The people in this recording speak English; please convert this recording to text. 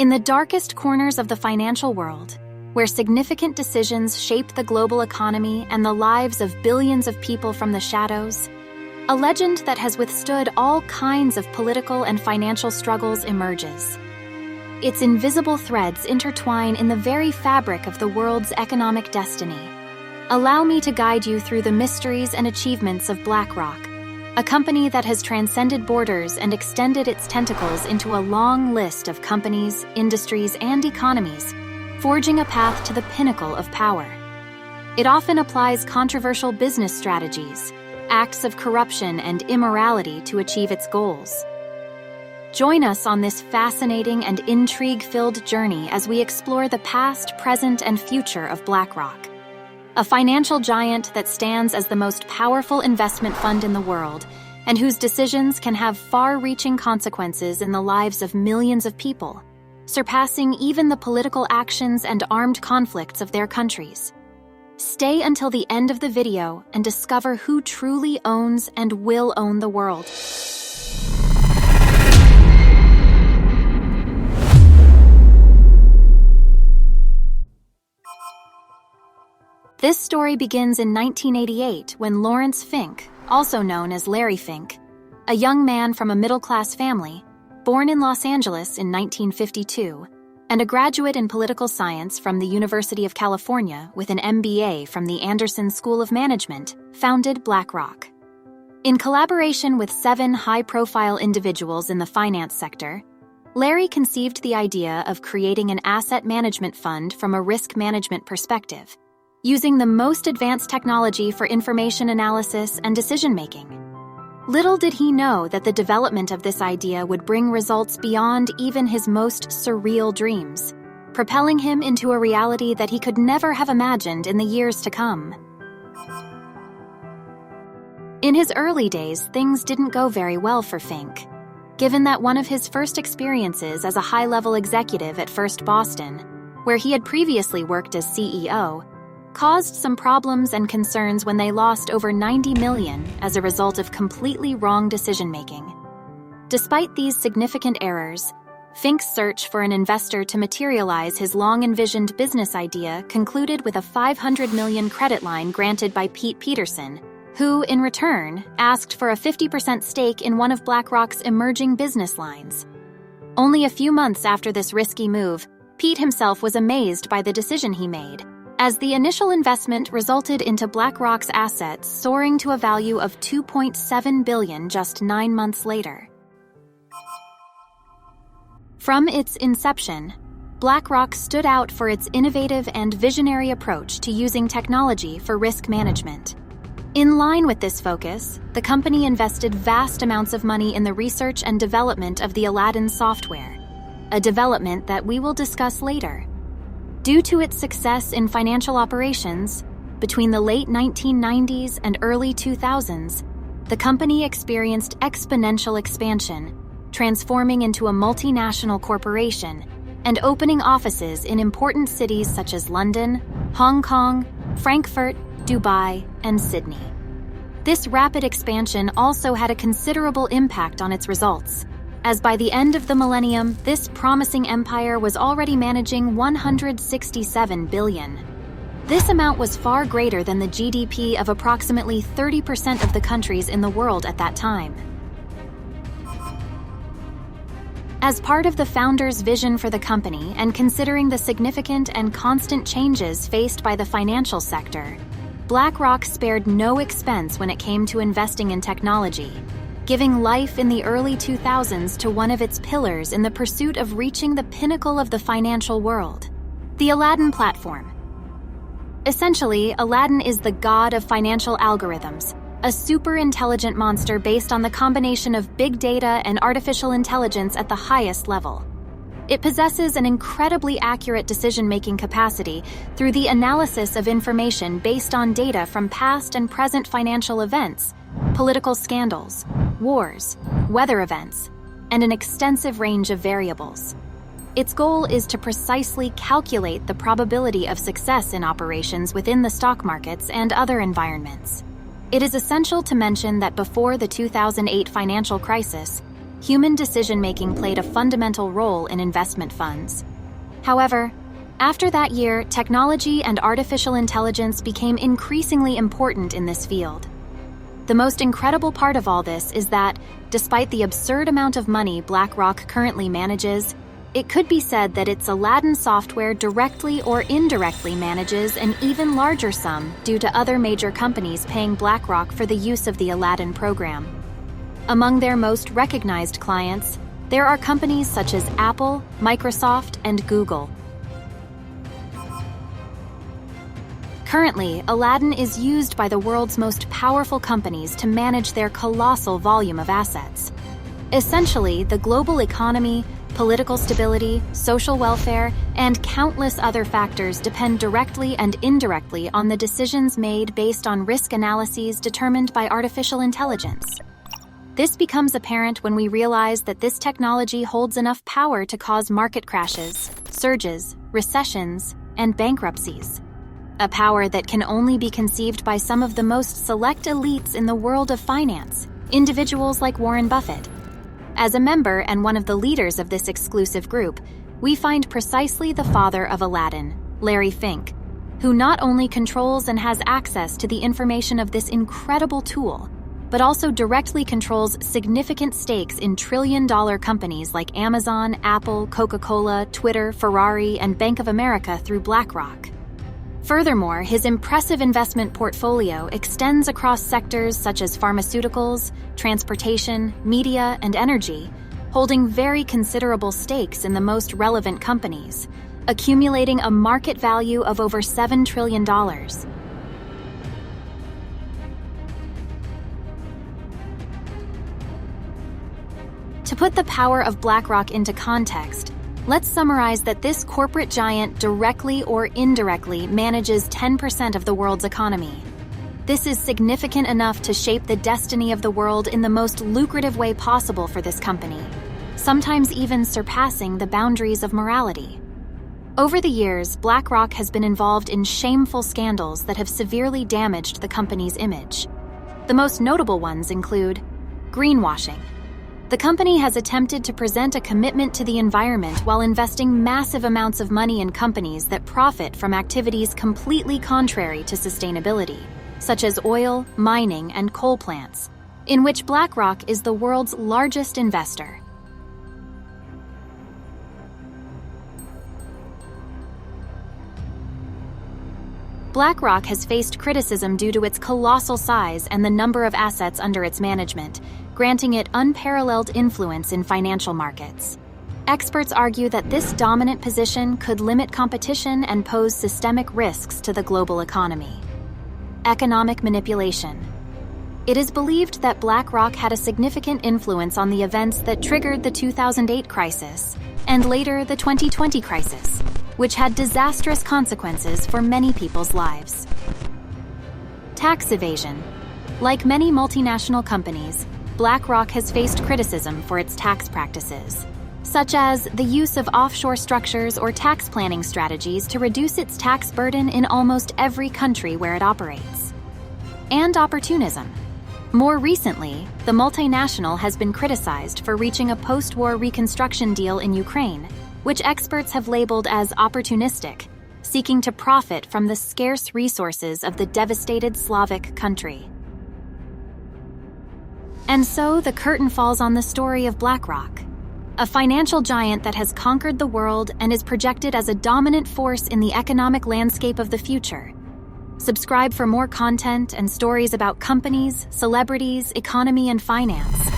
In the darkest corners of the financial world, where significant decisions shape the global economy and the lives of billions of people from the shadows, a legend that has withstood all kinds of political and financial struggles emerges. Its invisible threads intertwine in the very fabric of the world's economic destiny. Allow me to guide you through the mysteries and achievements of BlackRock, a company that has transcended borders and extended its tentacles into a long list of companies, industries, and economies, forging a path to the pinnacle of power. It often applies controversial business strategies, acts of corruption and immorality to achieve its goals. Join us on this fascinating and intrigue-filled journey as we explore the past, present, and future of BlackRock, a financial giant that stands as the most powerful investment fund in the world and whose decisions can have far-reaching consequences in the lives of millions of people, surpassing even the political actions and armed conflicts of their countries. Stay until the end of the video and discover who truly owns and will own the world. This story begins in 1988 when Lawrence Fink, also known as Larry Fink, a young man from a middle-class family, born in Los Angeles in 1952, and a graduate in political science from the University of California with an MBA from the Anderson School of Management, founded BlackRock. In collaboration with 7 high-profile individuals in the finance sector, Larry conceived the idea of creating an asset management fund from a risk management perspective, using the most advanced technology for information analysis and decision-making. Little did he know that the development of this idea would bring results beyond even his most surreal dreams, propelling him into a reality that he could never have imagined in the years to come. In his early days, things didn't go very well for Fink, given that one of his first experiences as a high-level executive at First Boston, where he had previously worked as CEO, caused some problems and concerns when they lost over $90 million as a result of completely wrong decision-making. Despite these significant errors, Fink's search for an investor to materialize his long-envisioned business idea concluded with a $500 million credit line granted by Pete Peterson, who, in return, asked for a 50% stake in one of BlackRock's emerging business lines. Only a few months after this risky move, Pete himself was amazed by the decision he made, as the initial investment resulted into BlackRock's assets soaring to a value of $2.7 billion just 9 months later. From its inception, BlackRock stood out for its innovative and visionary approach to using technology for risk management. In line with this focus, the company invested vast amounts of money in the research and development of the Aladdin software, a development that we will discuss later. Due to its success in financial operations, between the late 1990s and early 2000s, the company experienced exponential expansion, transforming into a multinational corporation and opening offices in important cities such as London, Hong Kong, Frankfurt, Dubai, and Sydney. This rapid expansion also had a considerable impact on its results, as by the end of the millennium, this promising empire was already managing $167 billion. This amount was far greater than the GDP of approximately 30% of the countries in the world at that time. As part of the founder's vision for the company and considering the significant and constant changes faced by the financial sector, BlackRock spared no expense when it came to investing in technology, giving life in the early 2000s to one of its pillars in the pursuit of reaching the pinnacle of the financial world, the Aladdin platform. Essentially, Aladdin is the god of financial algorithms, a super-intelligent monster based on the combination of big data and artificial intelligence at the highest level. It possesses an incredibly accurate decision-making capacity through the analysis of information based on data from past and present financial events, political scandals, wars, weather events, and an extensive range of variables. Its goal is to precisely calculate the probability of success in operations within the stock markets and other environments. It is essential to mention that before the 2008 financial crisis, human decision-making played a fundamental role in investment funds. However, after that year, technology and artificial intelligence became increasingly important in this field. The most incredible part of all this is that, despite the absurd amount of money BlackRock currently manages, it could be said that its Aladdin software directly or indirectly manages an even larger sum due to other major companies paying BlackRock for the use of the Aladdin program. Among their most recognized clients, there are companies such as Apple, Microsoft, and Google. Currently, Aladdin is used by the world's most powerful companies to manage their colossal volume of assets. Essentially, the global economy, political stability, social welfare, and countless other factors depend directly and indirectly on the decisions made based on risk analyses determined by artificial intelligence. This becomes apparent when we realize that this technology holds enough power to cause market crashes, surges, recessions, and bankruptcies. A power that can only be conceived by some of the most select elites in the world of finance, individuals like Warren Buffett. As a member and one of the leaders of this exclusive group, we find precisely the father of Aladdin, Larry Fink, who not only controls and has access to the information of this incredible tool, but also directly controls significant stakes in trillion-dollar companies like Amazon, Apple, Coca-Cola, Twitter, Ferrari, and Bank of America through BlackRock. Furthermore, his impressive investment portfolio extends across sectors such as pharmaceuticals, transportation, media, and energy, holding very considerable stakes in the most relevant companies, accumulating a market value of over $7 trillion. To put the power of BlackRock into context, let's summarize that this corporate giant directly or indirectly manages 10% of the world's economy. This is significant enough to shape the destiny of the world in the most lucrative way possible for this company, sometimes even surpassing the boundaries of morality. Over the years, BlackRock has been involved in shameful scandals that have severely damaged the company's image. The most notable ones include greenwashing. The company has attempted to present a commitment to the environment while investing massive amounts of money in companies that profit from activities completely contrary to sustainability, such as oil, mining, and coal plants, in which BlackRock is the world's largest investor. BlackRock has faced criticism due to its colossal size and the number of assets under its management, granting it unparalleled influence in financial markets. Experts argue that this dominant position could limit competition and pose systemic risks to the global economy. Economic manipulation. It is believed that BlackRock had a significant influence on the events that triggered the 2008 crisis and later the 2020 crisis, which had disastrous consequences for many people's lives. Tax evasion. Like many multinational companies, BlackRock has faced criticism for its tax practices, such as the use of offshore structures or tax planning strategies to reduce its tax burden in almost every country where it operates. And opportunism. More recently, the multinational has been criticized for reaching a post-war reconstruction deal in Ukraine, which experts have labeled as opportunistic, seeking to profit from the scarce resources of the devastated Slavic country. And so the curtain falls on the story of BlackRock, a financial giant that has conquered the world and is projected as a dominant force in the economic landscape of the future. Subscribe for more content and stories about companies, celebrities, economy, and finance.